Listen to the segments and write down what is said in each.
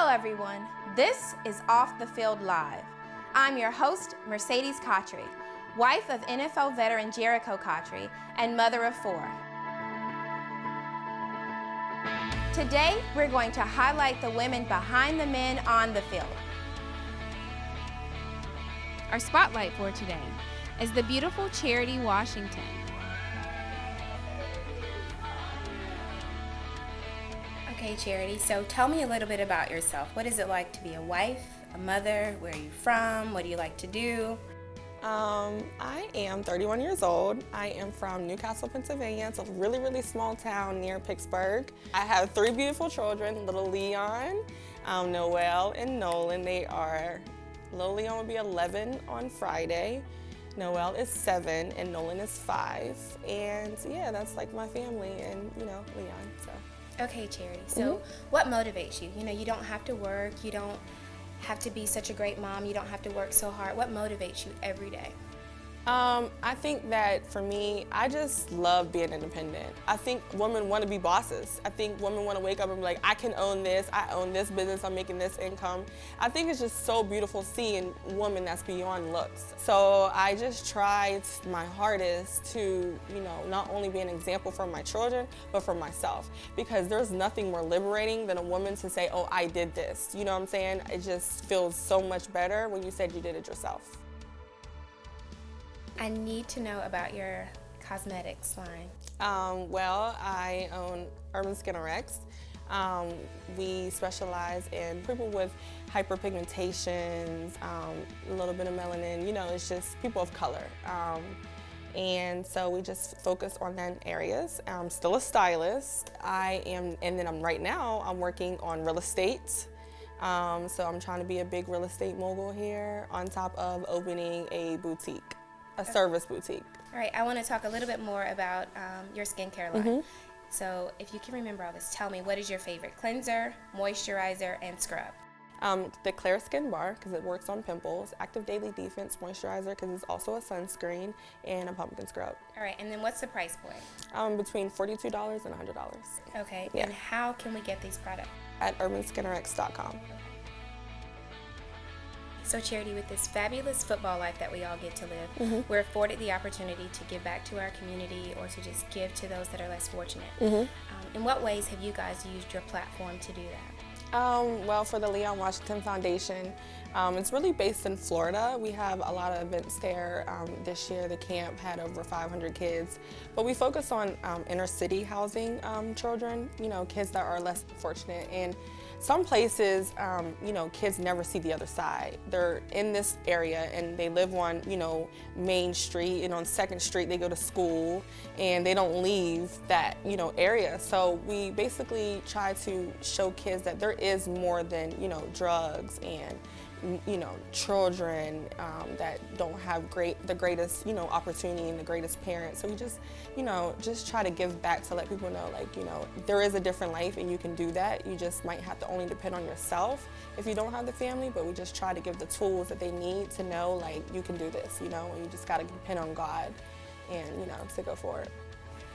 Hello everyone, this is Off the Field Live. I'm your host, Mercedes Cotry, wife of NFL veteran Jericho Cotry and mother of 4. Today, we're going to highlight the women behind the men on the field. Our spotlight for today is the beautiful Charity Washington. Okay, Charity, so tell me a little bit about yourself. What is it like to be a wife, a mother? Where are you from? What do you like to do? I am 31 years old. I am from Newcastle, Pennsylvania. It's a really, really small town near Pittsburgh. I have 3 beautiful children, little Leon, Noelle, and Nolan. Little Leon will be 11 on Friday. Noelle is 7 and Nolan is 5. And yeah, that's like my family and, Leon, so. Okay, Charity, so what motivates you? You don't have to work, you don't have to be such a great mom, you don't have to work so hard. What motivates you every day? I think that for me, I just love being independent. I think women want to be bosses. I think women want to wake up and be like, I can own this, I own this business, I'm making this income. I think it's just so beautiful seeing women that's beyond looks. So I just tried my hardest to, not only be an example for my children, but for myself. Because there's nothing more liberating than a woman to say, oh, I did this. You know what I'm saying? It just feels so much better when you said you did it yourself. I need to know about your cosmetics line. Well, I own Urban Skinrx. We specialize in people with hyperpigmentations, a little bit of melanin, it's just people of color. And so we just focus on that areas. I'm still a stylist. Right now I'm working on real estate. So I'm trying to be a big real estate mogul here on top of opening a boutique. A service boutique. All right, I want to talk a little bit more about your skincare line. So if you can remember all this, tell me, what is your favorite cleanser, moisturizer, and scrub? The Clear Skin Bar, because it works on pimples, Active Daily Defense Moisturizer, because it's also a sunscreen, and a pumpkin scrub. All right, and then what's the price point? Between $42 and $100. Okay, yeah. And how can we get these products? At urbanskinrx.com. So Charity, with this fabulous football life that we all get to live, we're afforded the opportunity to give back to our community or to just give to those that are less fortunate. In what ways have you guys used your platform to do that? Well, for the Leon Washington Foundation, it's really based in Florida. We have a lot of events there. This year the camp had over 500 kids, but we focus on inner city housing children, kids that are less fortunate. And some places, kids never see the other side. They're in this area and they live on, Main Street, and on 2nd Street they go to school and they don't leave that, area. So we basically try to show kids that there is more than, drugs and children that don't have the greatest, opportunity and the greatest parents. So we just try to give back to let people know, there is a different life and you can do that. You just might have to only depend on yourself if you don't have the family, but we just try to give the tools that they need to know, you can do this, and you just got to depend on God and, to go forward.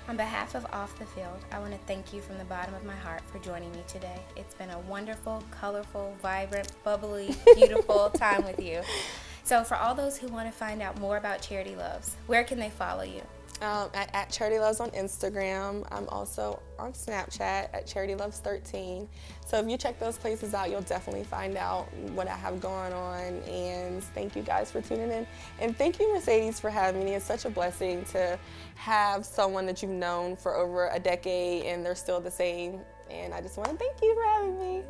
On behalf of Off the Field, I want to thank you from the bottom of my heart for joining me today. It's been a wonderful, colorful, vibrant, bubbly, beautiful time with you. So for all those who want to find out more about Charity Loves, where can they follow you? At Charity Loves on Instagram. I'm also on Snapchat at Charity Loves 13. So if you check those places out, you'll definitely find out what I have going on. And thank you guys for tuning in. And thank you, Mercedes, for having me. It's such a blessing to have someone that you've known for over a decade and they're still the same. And I just want to thank you for having me.